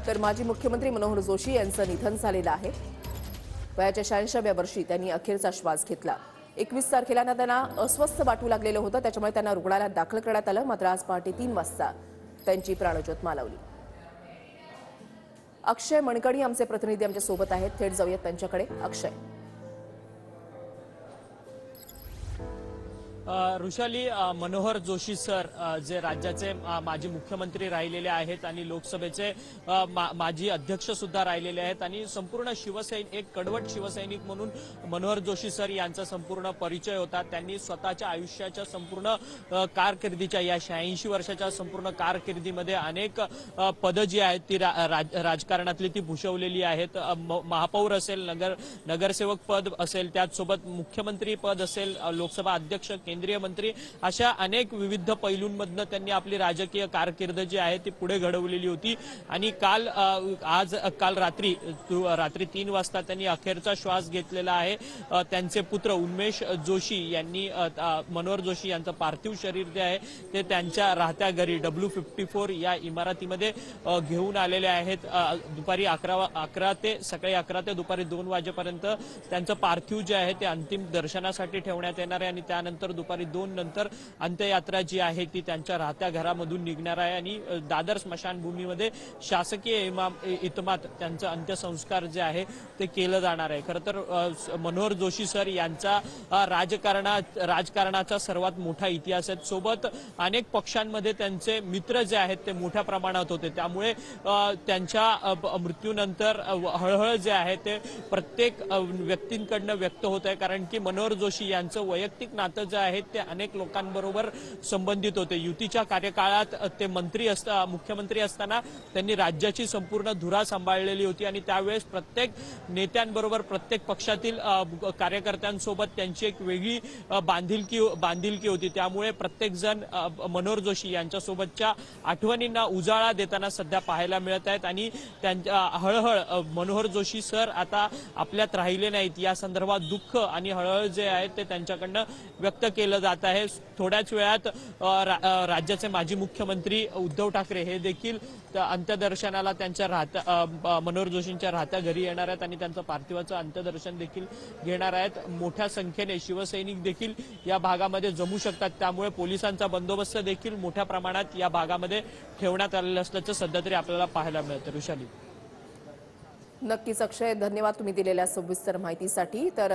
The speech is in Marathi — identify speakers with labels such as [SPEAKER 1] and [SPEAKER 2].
[SPEAKER 1] तर माजी मुख्यमंत्री मनोहर जोशी यांचं निधन झालेलं आहे। वयाच्या 86व्या वर्षी त्यांनी अखेरचा श्वास घेतला। 21 तारखेला त्यांना अस्वस्थ वाटू लागलेलं होतं, त्याच्यामुळे त्यांना रुग्णालयात दाखल करण्यात आलं। मात्र आज पहाटे 3 वाजता त्यांची प्राणज्योत मालवली। अक्षय मणकणी आमचे प्रतिनिधी आमच्या सोबत आहेत, थेट जाऊयात त्यांच्याकडे। अक्षय,
[SPEAKER 2] ऋषाली, मनोहर जोशी सर जे राज्याचे माजी मुख्यमंत्री राहिलेले आहेत आणि लोकसभेचे माजी अध्यक्ष सुद्धा राहिलेले आहेत आणि संपूर्ण एक कडवट शिवसैनिक म्हणून मनोहर जोशी सर यांचा संपूर्ण परिचय होता। त्यांनी स्वतःच्या आयुष्याच्या संपूर्ण कारकिर्दीच्या या 86 वर्षाच्या संपूर्ण कारकिर्दीमध्ये अनेक पदं जी आहेत ती राजकारणातली ती भूषवलेली आहेत। महापौर असेल, नगरसेवक पद असेल, त्याचसोबत मुख्यमंत्री पद असेल, लोकसभा अध्यक्ष, केंद्रीय मंत्री, अशा अनेक विविध पैलूंमधनं त्यांनी आपली राजकीय कारकीर्द जी आहे ती पुढे घडवलेली होती। आणि काल रात्री 3 वाजता त्यांनी अखेरचा श्वास घेतलेला आहे। त्यांचे पुत्र उन्मेष जोशी यांनी मनोहर जोशी यांचं पार्थिव शरीर जे आहे ते त्यांच्या राहत्या घरी W54 या इमारतीमध्ये घेऊन आलेले आहेत। दुपारी 11 ते सकाळी 11 ते दुपारी 2 वाजेपर्यंत त्यांचं पार्थिव जे आहे ते अंतिम दर्शनासाठी ठेवण्यात येणार आहे आणि त्यानंतर दुपारी 2 नंतर अंत्ययात्रा जी आहे ती त्यांच्या राहत्या घरामधून निघणार आहे आणि दादर स्मशानभूमीमध्ये शासकीय इतमात त्यांचं अंत्यसंस्कार जे आहे ते केलं जाणार आहे। खरं तर मनोहर जोशी सर यांचा राजकारणाचा सर्वात मोठा इतिहास आहे। सोबत अनेक पक्षांमध्ये त्यांचे मित्र जे आहेत ते मोठ्या प्रमाणात होते, त्यामुळे त्यांच्या मृत्यूनंतर हळहळ जे आहे ते प्रत्येक व्यक्तींकडनं व्यक्त होत आहे, कारण की मनोहर जोशी यांचं वैयक्तिक नातं जे आहे ते अनेक लोकांबरोबर संबंधित होते। युतीच्या कार्यकाळात ते मुख्यमंत्री असताना त्यांनी राज्याची संपूर्ण धुरा सांभाळलेली होती आणि त्यावेळेस प्रत्येक नेत्यांबरोबर, प्रत्येक पक्षातील कार्यकर्त्यांसोबत त्यांची एक वेगळी बांधिलकी होती। त्यामुळे प्रत्येक जण मनोहर जोशी यांच्यासोबतच्या आठवणींना उजाळा देताना सध्या पाहायला मिळत आहेत आणि त्यांच्या हळहळ मनोहर जोशी सर आता आपल्यात राहिले नाहीत या संदर्भात दुःख आणि हळहळ जे आहे ते त्यांच्याकडनं व्यक्त केलं जात आहे। थोड्याच वेळात राज्याचे माजी मुख्यमंत्री उद्धव ठाकरे हे देखील अंत्यदर्शनाला त्यांच्या मनोहर जोशींच्या राहत्या घरी येणार आहेत आणि त्यांचं पार्थिवाचं अंत्यदर्शन देखील घेणार आहेत। मोठ्या संख्येने शिवसैनिक देखील या भागामध्ये जमू शकतात, त्यामुळे पोलिसांचा बंदोबस्त देखील मोठ्या प्रमाणात या भागामध्ये ठेवण्यात आलेलं असल्याचं सध्या तरी आपल्याला पाहायला मिळतं। ऋषाली,
[SPEAKER 1] नक्कीच अक्षय, धन्यवाद तुम्ही दिलेल्या सविस्तर माहितीसाठी। तर